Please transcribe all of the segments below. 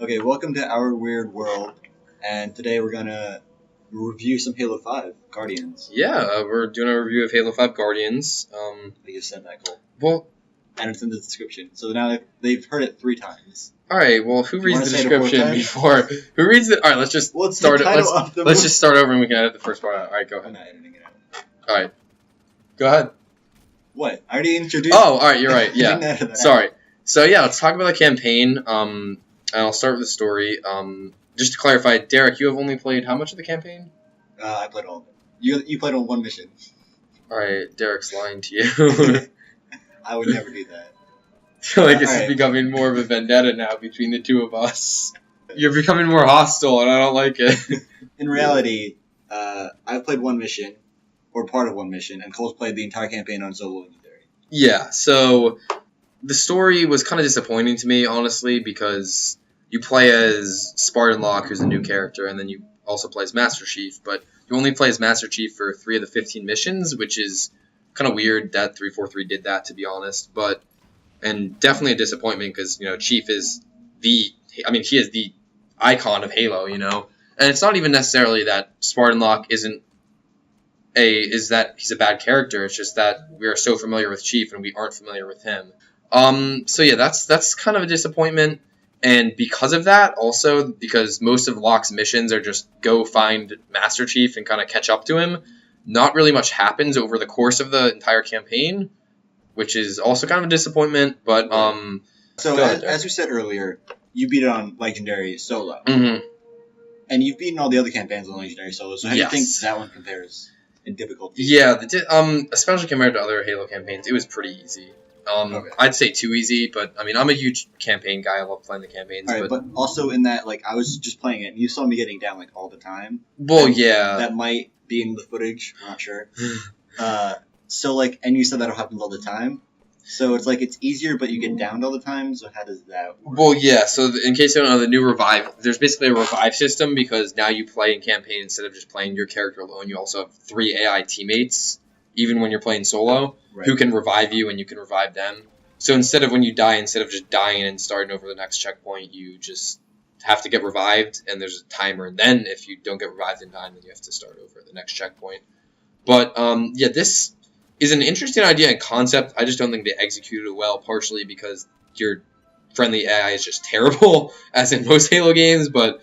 Okay, welcome to Our Weird World, and today we're gonna review some Halo 5 Guardians. Yeah, we're doing a review of Halo 5 Guardians. They just said that, Cole. Well, And it's in the description, so now they've heard it 3 times. alright, well, who You reads wanna the say it a fourth description time? before? Who reads it? Alright, let's just What's start the it. title of the Let's movie? just start over and we can edit the first part out. Alright, go I'm ahead. not editing it out. Alright. Go ahead. What? I already introduced Oh, alright, you're right, You yeah. didn't edit that Sorry. So, yeah, let's talk about the campaign. And I'll start with the story. Just to clarify, Derek, you have only played how much of the campaign? I played all of it. You played on one mission. Alright, Derek's lying to you. I would never do that. I feel like this is Alright. becoming more of a vendetta now between the two of us. You're becoming more hostile, and I don't like it. In reality, I've played one mission, or part of one mission, and Cole's played the entire campaign on solo legendary. Yeah, so the story was kind of disappointing to me, honestly, because you play as Spartan Locke, who's a new character, and then you also play as Master Chief, but you only play as Master Chief for 3 of the 15 missions, which is kind of weird that 343 did that, to be honest, and definitely a disappointment because, Chief is he is the icon of Halo, and it's not even necessarily that Spartan Locke is that he's a bad character. It's just that we are so familiar with Chief and we aren't familiar with him. So yeah, that's kind of a disappointment. And because of that, also because most of Locke's missions are just go find Master Chief and kind of catch up to him, not really much happens over the course of the entire campaign, which is also kind of a disappointment. But So Go ahead, as we said earlier, you beat it on legendary solo, mhm. and you've beaten all the other campaigns on legendary solo. So how do you Yes. think that one compares in difficulty? Yeah, especially compared to other Halo campaigns, it was pretty easy. Okay. I'd say too easy, but I mean, I'm a huge campaign guy. I love playing the campaigns. All right, but also in that, I was just playing it, and you saw me getting down all the time. well, and yeah, That might be in the footage. I'm not sure. So and you said that happens all the time. So it's easier, but you get downed all the time. So how does that work? well, yeah. So in case you don't know, the new revive, there's basically a revive system because now you play in campaign instead of just playing your character alone. You also have 3 AI teammates, even when you're playing solo, Right. who can revive you and you can revive them. So instead of just dying and starting over the next checkpoint, you just have to get revived, and there's a timer. And then if you don't get revived in time, then you have to start over at the next checkpoint. But yeah, this is an interesting idea and concept. I just don't think they executed it well, partially because your friendly AI is just terrible, as in most Halo games. But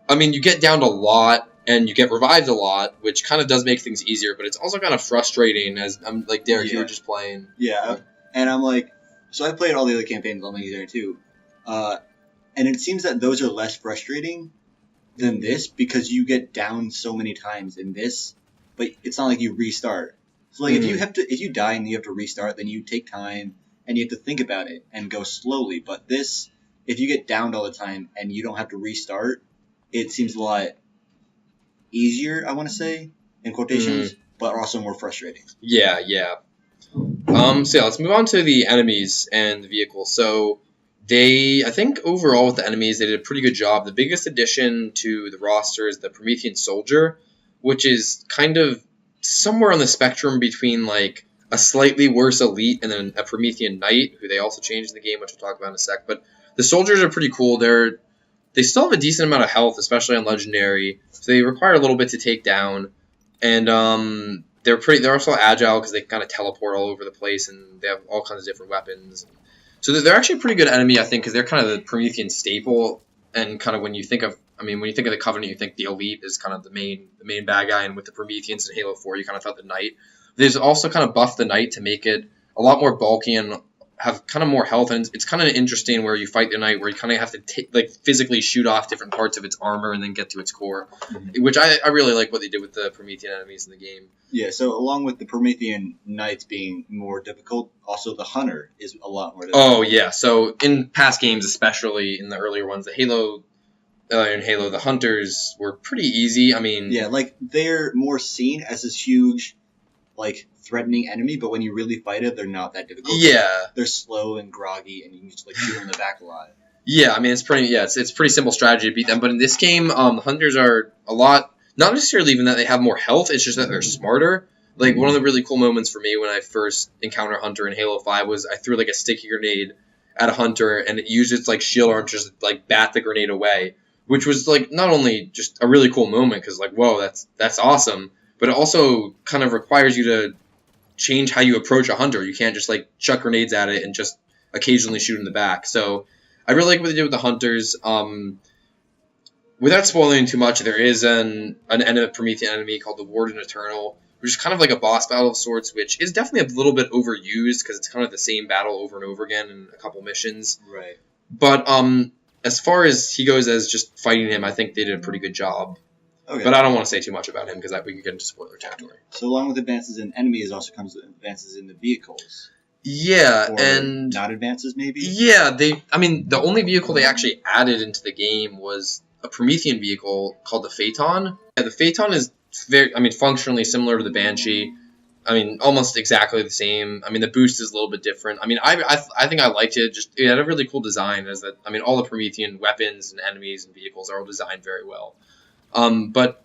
I mean, you get downed a lot and you get revived a lot, which kind of does make things easier. But it's also kind of frustrating, as I'm like Derek, you Yeah. were just playing. Yeah, and I'm so I played all the other campaigns on legendary too, and it seems that those are less frustrating than this because you get down so many times in this, but it's not like you restart. So if you die and you have to restart, then you take time and you have to think about it and go slowly. But this, if you get downed all the time and you don't have to restart, it seems a lot easier. I want to say in quotations, but also more frustrating. Yeah. So yeah, let's move on to the enemies and the vehicles. So I think overall with the enemies, they did a pretty good job. The biggest addition to the roster is the Promethean Soldier, which is kind of somewhere on the spectrum between a slightly worse elite and then a Promethean Knight, who they also changed in the game, which we'll talk about in a sec. But the soldiers are pretty cool. They still have a decent amount of health, especially on legendary, so they require a little bit to take down. And they're also agile because they kind of teleport all over the place, and they have all kinds of different weapons. So they're actually a pretty good enemy, I think, because they're kind of the Promethean staple. And kind of when you think of the Covenant, you think the Elite is kind of the main bad guy, and with the Prometheans in Halo 4, you kind of thought the Knight. They've also kind of buffed the Knight to make it a lot more bulky and have kind of more health, and it's kind of interesting where you fight the Knight, where you kind of have to physically shoot off different parts of its armor and then get to its core, which I really like what they did with the Promethean enemies in the game. Yeah, so along with the Promethean Knights being more difficult, also the Hunter is a lot more difficult. Oh yeah, so in past games, especially in the earlier ones, in Halo, the Hunters were pretty easy. I mean, Yeah, they're more seen as this huge, threatening enemy, but when you really fight it, they're not that difficult. yeah. They're slow and groggy, and you can just shoot them in the back a lot. Yeah, I mean it's pretty simple strategy to beat them. But in this game, the Hunters are a lot, not necessarily even that they have more health. It's just that they're smarter. One of the really cool moments for me when I first encountered Hunter in Halo 5 was I threw a sticky grenade at a hunter and it used its like shield arm to just like bat the grenade away, which was like not only just a really cool moment because like whoa that's awesome, but it also kind of requires you to change how you approach a hunter. You can't just like chuck grenades at it and just occasionally shoot in the back. So I really like what they did with the hunters. Without spoiling too much, there is an Promethean enemy called the Warden Eternal, which is kind of like a boss battle of sorts, which is definitely a little bit overused because it's kind of the same battle over and over again in a couple missions. Right. But as far as he goes as just fighting him, I think they did a pretty good job. Okay. But I don't want to say too much about him because we could get into spoiler territory. So along with advances in enemies also comes with advances in the vehicles. Yeah, Or and not advances maybe? yeah, the only vehicle they actually added into the game was a Promethean vehicle called the Phaeton. Yeah, the Phaeton is functionally similar to the Banshee. Almost exactly the same. The boost is a little bit different. I think I liked it. Just it had a really cool design. As that, all the Promethean weapons and enemies and vehicles are all designed very well. But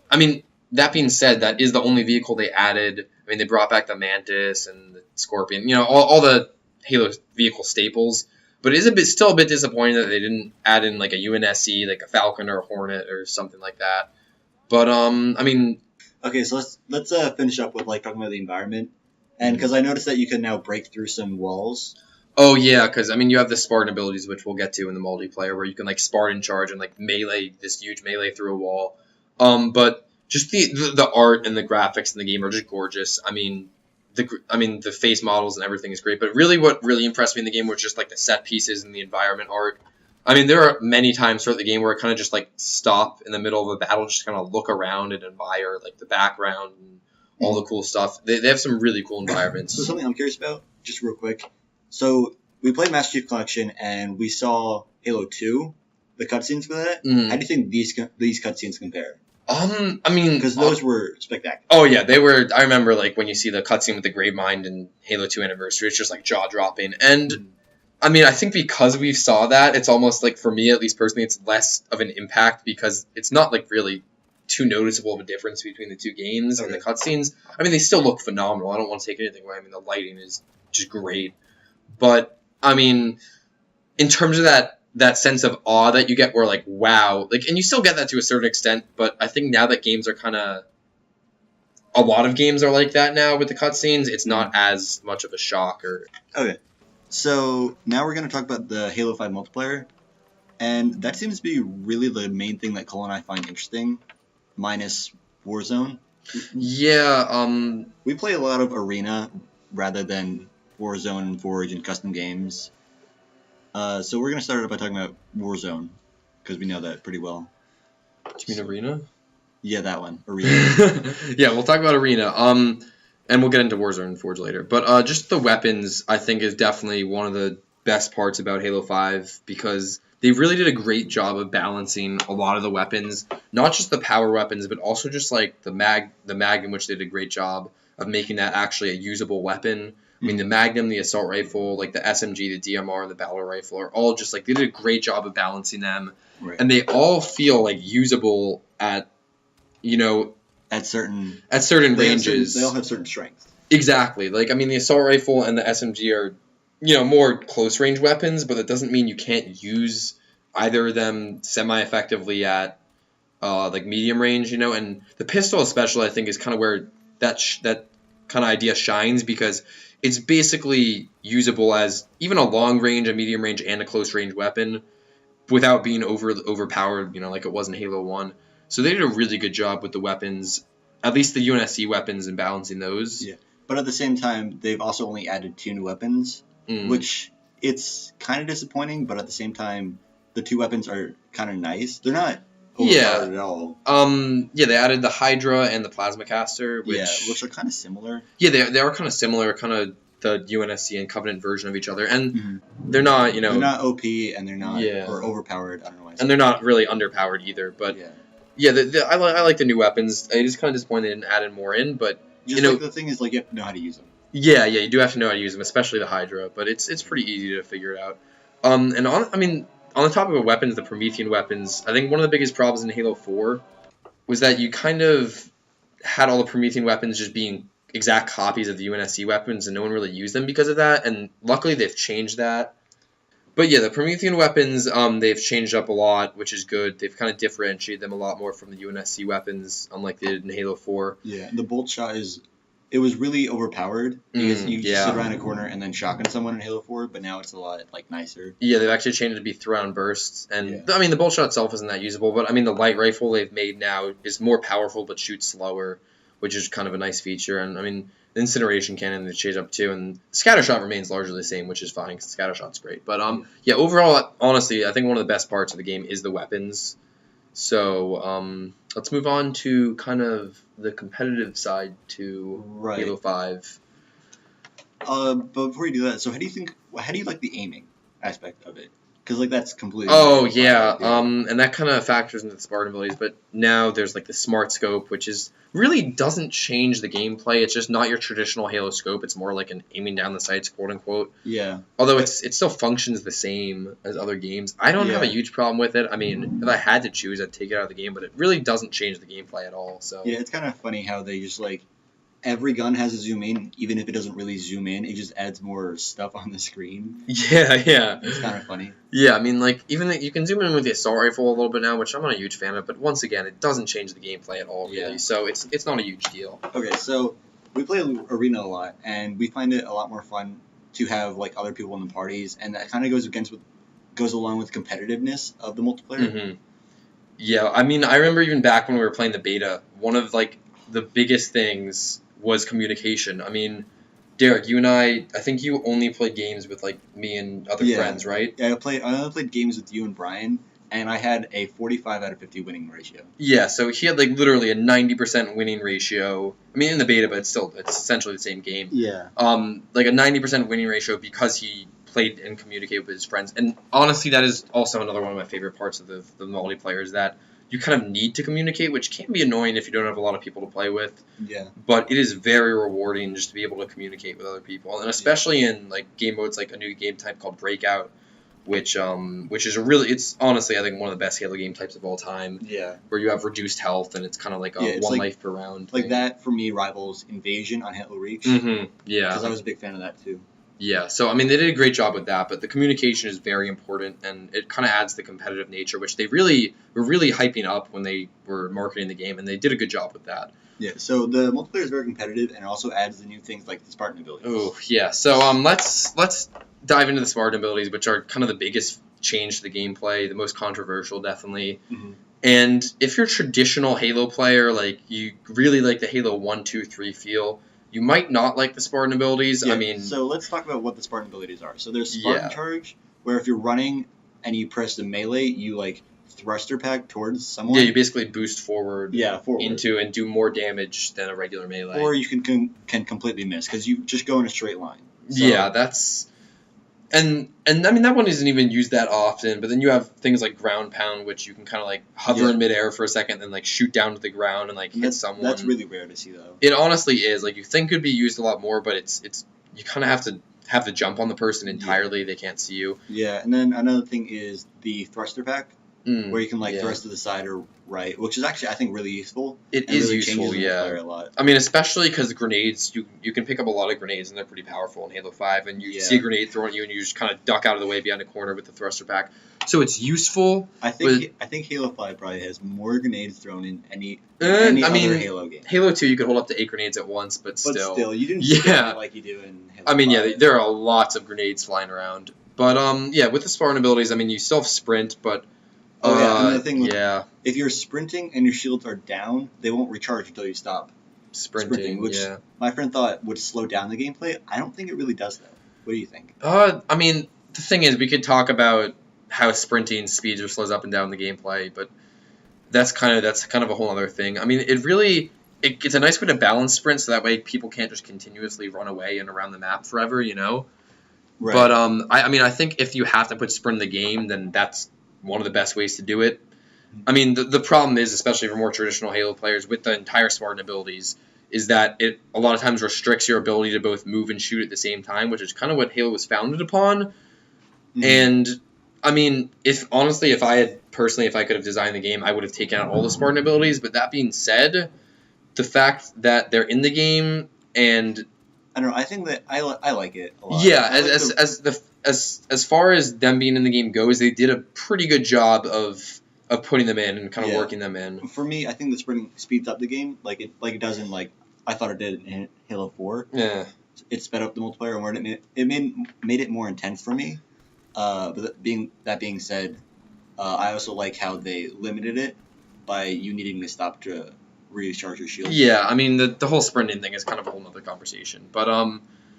that being said, that is the only vehicle they added. They brought back the Mantis and the Scorpion. All the Halo vehicle staples. But it is still a bit disappointing that they didn't add in like a UNSC, like a Falcon or a Hornet or something like that. But Okay, so let's finish up with like talking about the environment, and because I noticed that you can now break through some walls. Oh yeah, because you have the Spartan abilities, which we'll get to in the multiplayer, where you can like Spartan charge and like melee this huge melee through a wall. But just the art and the graphics in the game are just gorgeous. The face models and everything is great, but really what really impressed me in the game was just like the set pieces and the environment art. There are many times throughout the game where I kind of just like stop in the middle of a battle, just kind of look around and admire like the background and all the cool stuff. They have some really cool environments. So something I'm curious about, just real quick. So we played Master Chief Collection and we saw Halo 2, the cutscenes for that. Mm. How do you think these cutscenes compare? Because those were spectacular. Oh yeah, they were. I remember like when you see the cutscene with the Gravemind and Halo 2 Anniversary, it's just like jaw dropping. And I think because we saw that, it's almost like for me at least personally, it's less of an impact because it's not like really too noticeable of a difference between the two games and the cutscenes. They still look phenomenal. I don't want to take anything away. The lighting is just great, but in terms of that sense of awe that you get where like wow, like, and you still get that to a certain extent, but I think now that games are a lot of games are like that now with the cutscenes, it's not as much of a shock. Okay, so now we're going to talk about the Halo 5 multiplayer, and that seems to be really the main thing that Cole and I find interesting, minus Warzone. Yeah, we play a lot of Arena rather than Warzone and Forge and custom games. So we're going to start it by talking about Warzone, because we know that pretty well. Do you mean Arena? Yeah, that one. Arena. Yeah, we'll talk about Arena. And we'll get into Warzone and Forge later. But just the weapons, I think, is definitely one of the best parts about Halo 5, because they really did a great job of balancing a lot of the weapons, not just the power weapons, but also just like the Magnum, which they did a great job of making that actually a usable weapon. The Magnum, the assault rifle, like the SMG, the DMR, and the battle rifle are all just like they did a great job of balancing them, right. And they all feel like usable at certain ranges. They all have certain strengths. Exactly. Like the assault rifle and the SMG are more close range weapons, but that doesn't mean you can't use either of them semi-effectively at like medium range. And the pistol especially I think is kind of where that kind of idea shines, because it's basically usable as even a long range, a medium range, and a close range weapon without being overpowered, like it was in Halo 1. So they did a really good job with the weapons, at least the UNSC weapons, and balancing those. Yeah. But at the same time, they've also only added 2 new weapons, which it's kind of disappointing, but at the same time, the 2 weapons are kind of nice. They're not overpowered at all. They added the Hydra and the Plasma Caster, which are kind of similar. Yeah, they are kind of similar, kind of the UNSC and Covenant version of each other, and they're not, they're not OP, and they're not or overpowered. I don't know why. And they're not really underpowered either. But I like the new weapons. It is kind of disappointing they didn't add in more in, but the thing is, like, you have to know how to use them. Yeah, you do have to know how to use them, especially the Hydra. But it's pretty easy to figure it out. And on the topic of weapons, the Promethean weapons, I think one of the biggest problems in Halo 4 was that you kind of had all the Promethean weapons just being exact copies of the UNSC weapons, and no one really used them because of that. And luckily they've changed that. But yeah, the Promethean weapons, they've changed up a lot, which is good. They've kind of differentiated them a lot more from the UNSC weapons, unlike they did in Halo 4. Yeah, the bolt shot it was really overpowered because you just sit Yeah. around a corner and then shotgun someone in Halo 4, but now it's a lot like nicer. Yeah, they've actually changed it to be throw-down bursts, and Yeah. I mean the bolt shot itself isn't that usable, but I mean the light rifle they've made now is more powerful but shoots slower, which is kind of a nice feature. And I mean the incineration cannon they changed up too, and scatter shot remains largely the same, which is fine because scatter shot's great. But yeah, overall, honestly, I think one of the best parts of the game is the weapons. So let's move on to kind of the competitive side to Right. Halo 5. But before you do that, so how do you like the aiming aspect of it? Because like that's completely. Oh different. yeah, and that kind of factors into the Spartan abilities. But now there's like the Smart Scope, which is really doesn't change the gameplay. It's just not your traditional Halo scope. It's more like an aiming down the sights, quote unquote. Yeah. Although it still functions the same as other games. I don't have a Yeah. huge problem with it. I mean, if I had to choose, I'd take it out of the game. But it really doesn't change the gameplay at all. So Yeah, it's kind of funny how they just like every gun has a zoom in, even if it doesn't really zoom in, it just adds more stuff on the screen. yeah. It's kind of funny. Yeah, I mean, like, you can zoom in with the assault rifle a little bit now, which I'm not a huge fan of, but once again, it doesn't change the gameplay at all, really, Yeah. so it's not a huge deal. Okay, so we play Arena a lot, and we find it a lot more fun to have like other people in the parties, and that kind of goes along with competitiveness of the multiplayer. hmm Yeah, I mean, I remember even back when we were playing the beta, one of, like, the biggest things was communication. I mean, Derek, you and I think you only played games with, like, me and other Yeah. friends, right? Yeah, I only played games with you and Brian, and I had a 45 out of 50 winning ratio. Yeah, so he had, like, literally a 90% winning ratio. I mean, in the beta, but it's essentially the same game. Yeah. Like a 90% winning ratio because he played and communicated with his friends. And honestly, that is also another one of my favorite parts of the multiplayer is that you kind of need to communicate, which can be annoying if you don't have a lot of people to play with. Yeah. But it is very rewarding just to be able to communicate with other people, and especially in like game modes like a new game type called Breakout, which is it's honestly I think one of the best Halo game types of all time, Yeah. where you have reduced health and it's kind of like a Yeah, it's one like- life per round. Like thing. that for me rivals Invasion on Halo Reach. Mm-hmm. Yeah. Because I was a big fan of that too. Yeah, so I mean they did a great job with that, but the communication is very important, and it kind of adds the competitive nature, which they were really hyping up when they were marketing the game, and they did a good job with that. Yeah. So the multiplayer is very competitive, and it also adds the new things like the Spartan abilities. Oh yeah, so let's dive into the Spartan abilities, which are kind of the biggest change to the gameplay, the most controversial, definitely. Mhm. And if you're a traditional Halo player, like you really like the Halo 1, 2, 3 feel, you might not like the Spartan abilities. Yeah, I mean, so let's talk about what the Spartan abilities are. So there's Spartan Yeah. Charge, where if you're running and you press the melee, you like thruster pack towards someone. yeah, you basically boost forward forward. into and do more damage than a regular melee. Or you can completely miss because you just go in a straight line. So, Yeah, that's and I mean that one isn't even used that often. But then you have things like ground pound, which you can kind of like hover Yeah. in midair for a second, then like shoot down to the ground and like hit someone. That's really rare to see though. It honestly is. Like you think it'd be used a lot more, but it's you kind of have to jump on the person entirely. They can't see you. Yeah, and then another thing is the thruster pack, Mm, where you can like yeah. thrust to the side or right, which is actually I think really useful. It and is really useful, changes the yeah. multiplayer a lot. I mean, especially because grenades, you can pick up a lot of grenades, and they're pretty powerful in Halo 5, and you Yeah. see a grenade thrown at you, and you just kind of duck out of the way behind a corner with the thruster pack. So it's useful. I think Halo 5 probably has more grenades thrown in any I other mean, Halo game. Halo 2, you could hold up to 8 grenades at once, but But still. still, you didn't Yeah. spam it like you do in Halo I mean, 5. yeah, there are lots of grenades flying around. But, yeah, with the Spartan abilities, I mean, you still have sprint, but... Oh, yeah, another thing with- yeah, If you're sprinting and your shields are down, they won't recharge until you stop. sprinting, which- yeah. My friend thought would slow down the gameplay. I don't think it really does that. What do you think? I mean, the thing is, we could talk about how sprinting speeds or slows up and down the gameplay, but that's kind of a whole other thing. I mean, it's a nice way to balance sprint, so that way people can't just continuously run away and around the map forever, you know. Right. But I mean, I think if you have to put sprint in the game, then that's one of the best ways to do it. I mean, the problem is, especially for more traditional Halo players, with the entire Spartan abilities, is that it a lot of times restricts your ability to both move and shoot at the same time, which is kind of what Halo was founded upon. Mhm. And I mean, if I could have designed the game, I would have taken out all the Spartan abilities. But that being said, the fact that they're in the game and I don't know. I think that I like it a lot. yeah, I like as as far as them being in the game goes, they did a pretty good job of putting them in and kind of Yeah. working them in. For me, I think the sprinting speeds up the game, like it does in like I thought it did in Halo 4. Yeah. It sped up the multiplayer and made it more intense for me. But that being said, I also like how they limited it by you needing to stop to recharge your shield. Yeah, I mean the whole sprinting thing is kind of a whole nother conversation. But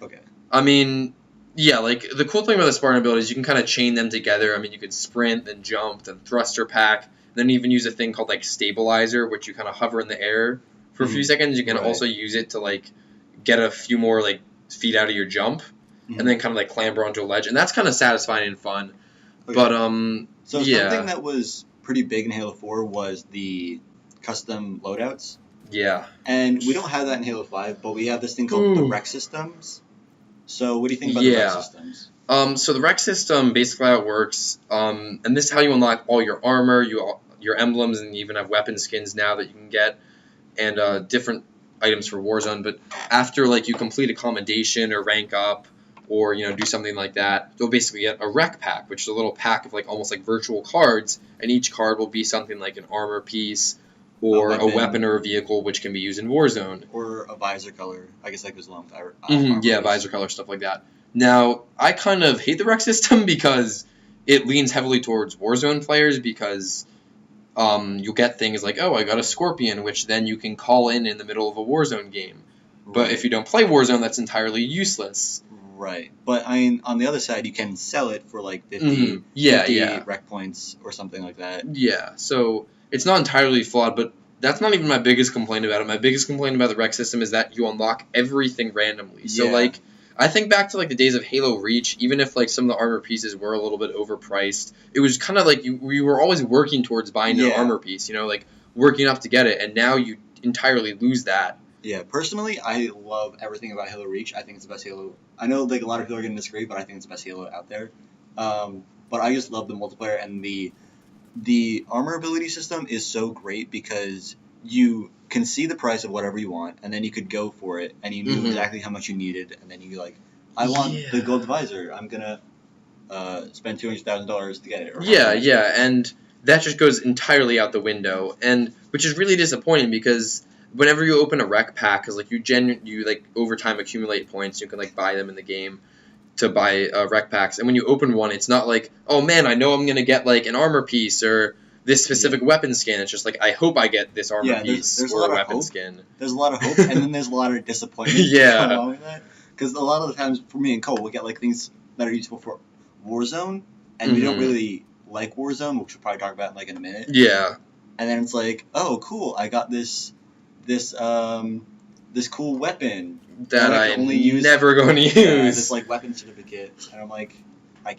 Okay. I mean, yeah, like the cool thing about the Spartan ability is you can kind of chain them together. I mean, you could sprint, then jump, then thruster pack, then even use a thing called like stabilizer, which you kind of hover in the air for a few seconds. You can Right. also use it to like get a few more like feet out of your jump, and then kind of like clamber onto a ledge, and that's kind of satisfying and fun. Okay. But So yeah. something that was pretty big in Halo 4 was the custom loadouts. Yeah. And we don't have that in Halo 5, but we have this thing called the rec systems. So what do you think about the rec Yeah. systems? So the rec system, basically how it works, and this is how you unlock all your armor, your emblems, and you even have weapon skins now that you can get, and different items for Warzone. But after like you complete a commendation or rank up, or do something like that, you'll basically get a rec pack, which is a little pack of like almost like virtual cards, and each card will be something like an armor piece, or a weapon or a vehicle, which can be used in Warzone. Or a visor color. I guess that goes along with our Yeah, visor color, stuff like that. Now, I kind of hate the rec system because it leans heavily towards Warzone players because you'll get things like, oh, I got a Scorpion, which then you can call in the middle of a Warzone game. But if you don't play Warzone, that's entirely useless. Right. But I mean, on the other side, you can sell it for like 50, Mhm. Yeah, 50 yeah. rec points or something like that. Yeah, so it's not entirely flawed, but that's not even my biggest complaint about it. My biggest complaint about the rec system is that you unlock everything randomly. So, Yeah. like, I think back to, like, the days of Halo Reach, even if, like, some of the armor pieces were a little bit overpriced, it was kind of like we were always working towards buying an Yeah. armor piece, like, working up to get it, and now you entirely lose that. Yeah, personally, I love everything about Halo Reach. I think it's the best Halo. I know like a lot of people are going to disagree, but I think it's the best Halo out there. But I just love the multiplayer, and the armor ability system is so great because you can see the price of whatever you want, and then you could go for it, and you knew Mhm. exactly how much you needed, and then you like, I want the Yeah. gold visor. I'm gonna spend $200,000 to get it. Or Yeah, however much. yeah, and that just goes entirely out the window, and which is really disappointing because whenever you open a rec pack, because like you like over time accumulate points, you can like buy them in the game to buy rec packs, and when you open one, it's not like, oh man, I know I'm gonna get like an armor piece or this specific weapon skin. It's just like, I hope I get this armor Yeah, piece there's a or lot a of weapon hope. skin. There's a lot of hope, and then there's a lot of disappointment. Yeah. along with that. Because a lot of the times, for me and Cole, we'll get like things that are useful for Warzone, and we don't Mhm. really like Warzone, which we'll probably talk about in like in a minute. Yeah, And then it's like, oh, cool, I got this cool weapon. that I can I'm only use- never going to use. This like weapon certificate, and I'm like, I'm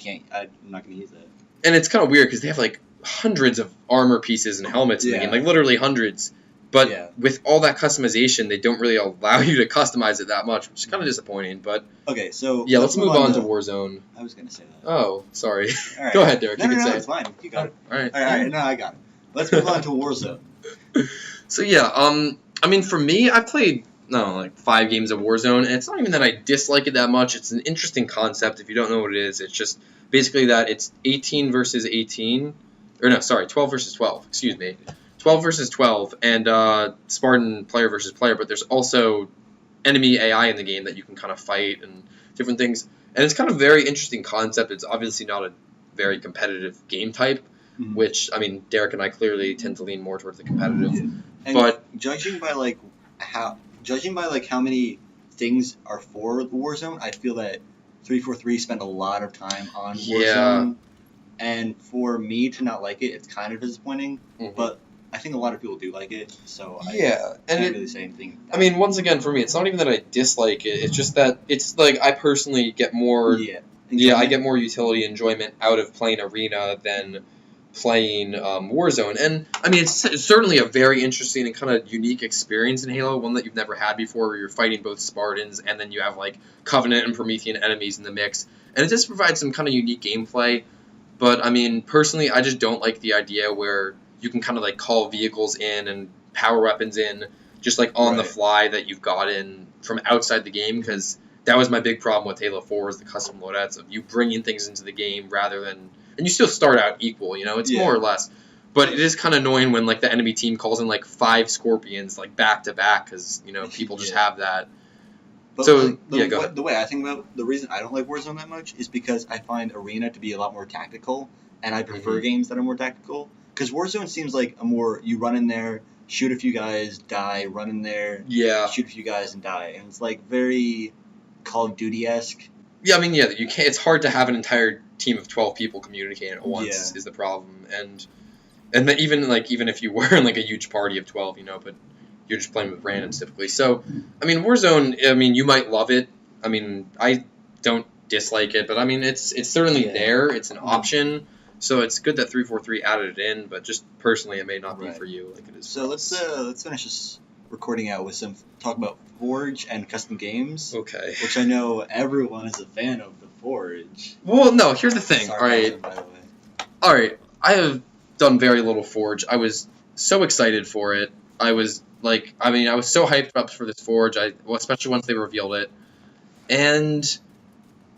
not gonna use that. And it's kind of weird because they have like hundreds of armor pieces and helmets in the Yeah. game, like literally hundreds. But Yeah. with all that customization, they don't really allow you to customize it that much, which is kind of disappointing. But Okay, so yeah, let's move on to Warzone. I was gonna say that. Oh, sorry. All right. Go ahead, Derek. No, You no, can no, say it's fine. You got it. All right. All right, no, I got it. Let's move on to Warzone. So yeah, I mean, for me, I played like 5 games of Warzone, and it's not even that I dislike it that much. It's an interesting concept. If you don't know what it is, it's just basically that it's 18 versus 18, or no, sorry, 12 versus 12. Excuse me, 12 versus 12, and Spartan player versus player. But there's also enemy AI in the game that you can kind of fight and different things, and it's kind of a very interesting concept. It's obviously not a very competitive game type, Mhm. which I mean, Derek and I clearly tend to lean more towards the competitive. And But judging by how many things are for the Warzone, I feel that 343 spent a lot of time on Yeah. Warzone. And for me to not like it, it's kind of disappointing. Mhm. But I think a lot of people do like it, so I Yeah, and can't it, really say anything. I mean, once again, for me, it's not even that I dislike it. It's just that it's like I personally get more. Yeah, I get more utility enjoyment out of playing Arena than playing Warzone. And I mean, it's certainly a very interesting and kind of unique experience in Halo, one that you've never had before, where you're fighting both Spartans and then you have like Covenant and Promethean enemies in the mix, and it just provides some kind of unique gameplay. But I mean, personally, I just don't like the idea where you can kind of like call vehicles in and power weapons in just like on the Right. fly that you've gotten from outside the game, because that was my big problem with Halo 4 is the custom loadouts of you bringing things into the game rather than, and you still start out equal, it's more or less. But it is kind of annoying when like the enemy team calls in like 5 Scorpions like back to back because people just have that. But So the way I think about the reason I don't like Warzone that much is because I find Arena to be a lot more tactical, and I prefer games that are more tactical. Because Warzone seems like you run in there, shoot a few guys, die, run in there, shoot a few guys and die, and it's like very Call of Duty-esque. Yeah, I mean, you can't. It's hard to have an entire team of 12 people communicating at once is the problem, and then even if you were in like a huge party of 12, but you're just playing with randoms typically. So, I mean, Warzone, you might love it. I mean, I don't dislike it, but I mean, it's certainly there. It's an option. So it's good that 343 added it in, but just personally, it may not be for you like it is. So let's finish this recording out with some talk about Forge and custom games. Okay. Which I know everyone is a fan of the Forge. Well, no, here's the thing. Sarcasm, by the way. All right. I have done very little Forge. I was so excited for it. I was so hyped up for this Forge. Especially once they revealed it, and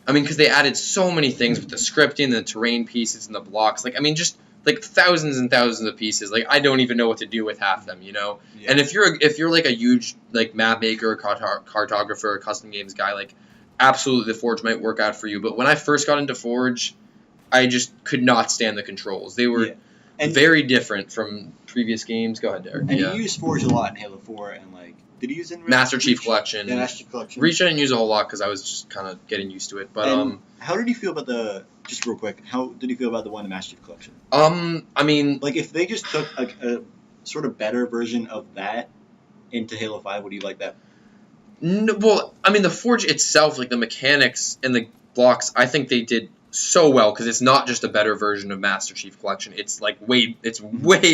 because they added so many things with the scripting, the terrain pieces, and the blocks. Just like thousands and thousands of pieces. Like I don't even know what to do with half them. Yeah. And if you're like a huge like map maker, cartographer, custom games guy, like absolutely the Forge might work out for you. But when I first got into Forge, I just could not stand the controls. They were very different from previous games. Go ahead, Derek. And you used Forge a lot in Halo 4, and did you use it in Master Chief Collection? Yeah, Master Chief Collection. Reach I didn't use a whole lot because I was just kind of getting used to it. But how did you feel about just real quick? How did you feel about the one in Master Chief Collection? If they just took a sort of better version of that into Halo 5, would you like that? No, well, the Forge itself, like the mechanics and the blocks, I think they did so well because it's not just a better version of Master Chief Collection. It's like way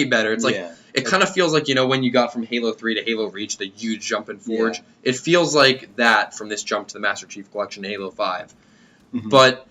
better. It's like it kind of feels like when you got from Halo 3 to Halo Reach, the huge jump in Forge. It feels like that from this jump to the Master Chief Collection in Halo 5. Mm-hmm. But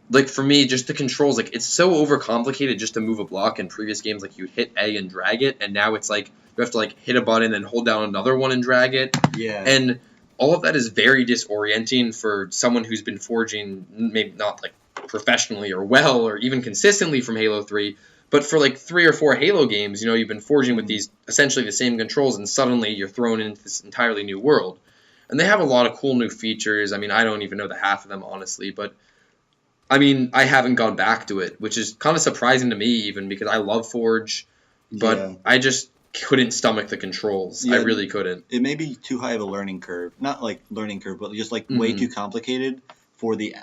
like for me, just the controls, like it's so overcomplicated just to move a block. In previous games, like you hit A and drag it, and now it's like you have to like hit a button and hold down another one and drag it. Yeah. And all of that is very disorienting for someone who's been forging, maybe not like professionally or well or even consistently from Halo 3, but for like 3 or 4 Halo games, you've been forging with these essentially the same controls, and suddenly you're thrown into this entirely new world. And they have a lot of cool new features. I don't even know the half of them, honestly, but I haven't gone back to it, which is kind of surprising to me even because I love Forge, but I just couldn't stomach the controls. I really couldn't. It may be too high of a learning curve. Not like learning curve, but just like way too complicated for the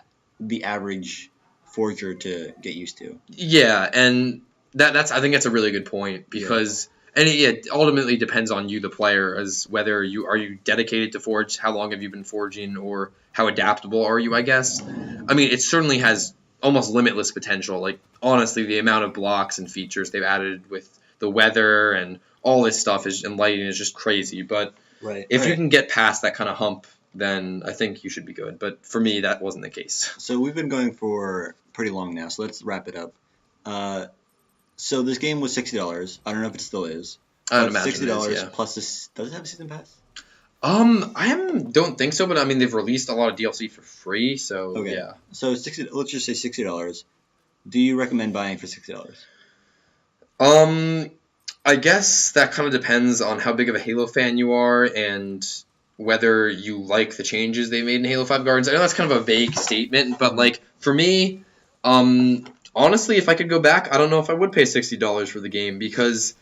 average forger to get used to. Yeah, and that's I think that's a really good point because and it ultimately depends on you, the player, as whether are you dedicated to Forge, how long have you been forging, or how adaptable are you, I guess. It certainly has almost limitless potential. Like honestly, the amount of blocks and features they've added with the weather and all this stuff and lighting is just crazy. But if you can get past that kind of hump, then I think you should be good. But for me, that wasn't the case. So we've been going for pretty long now, so let's wrap it up. So this game was $60. I don't know if it still is. I would imagine $60 plus this. Does it have a season pass? I don't think so, but they've released a lot of DLC for free, so yeah. So let's just say $60. Do you recommend buying for $60? I guess that kind of depends on how big of a Halo fan you are and whether you like the changes they made in Halo 5 Guardians. I know that's kind of a vague statement, but like for me, honestly, if I could go back, I don't know if I would pay $60 for the game because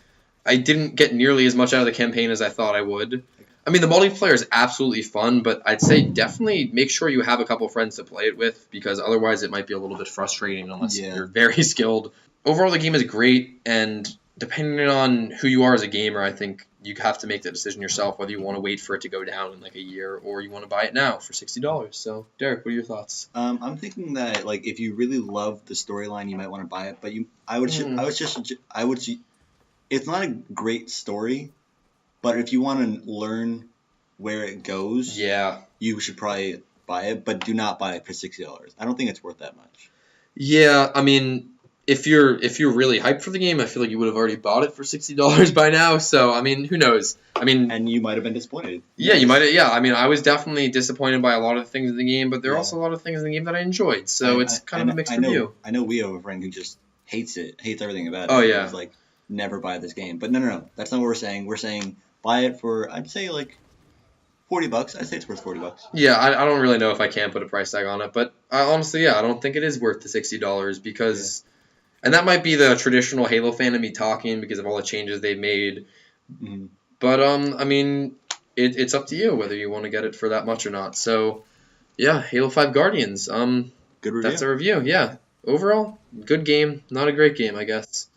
I didn't get nearly as much out of the campaign as I thought I would. The multiplayer is absolutely fun, but I'd say definitely make sure you have a couple friends to play it with because otherwise it might be a little bit frustrating unless you're very skilled. Overall, the game is great, and depending on who you are as a gamer, I think you have to make the decision yourself whether you want to wait for it to go down in like a year or you want to buy it now for $60. So, Derek, what are your thoughts? I'm thinking that like if you really love the storyline, you might want to buy it. But I would. It's not a great story, but if you want to learn where it goes, you should probably buy it. But do not buy it for $60. I don't think it's worth that much. Yeah, if you're really hyped for the game, I feel like you would have already bought it for $60 by now. So I mean, who knows? I mean, And you might have been disappointed. yeah, you might. Yeah, I mean, I was definitely disappointed by a lot of the things in the game, but there are Yeah. also a lot of things in the game that I enjoyed. So it's kind of a mixed I know, review. I know we have a friend who just hates everything about it. Oh, yeah. He's like, never buy this game. But no. That's not what we're saying. We're saying buy it for, I'd say, like, $40. I'd say it's worth $40. Yeah, I don't really know if I can put a price tag on it, but honestly, yeah, I don't think it is worth the $60 because, and that might be the traditional Halo fan in me talking because of all the changes they've made. Mm-hmm. But I mean, it's up to you whether you want to get it for that much or not. So, yeah, Halo 5 Guardians. Good review. That's a review. Yeah, overall, good game, not a great game, I guess.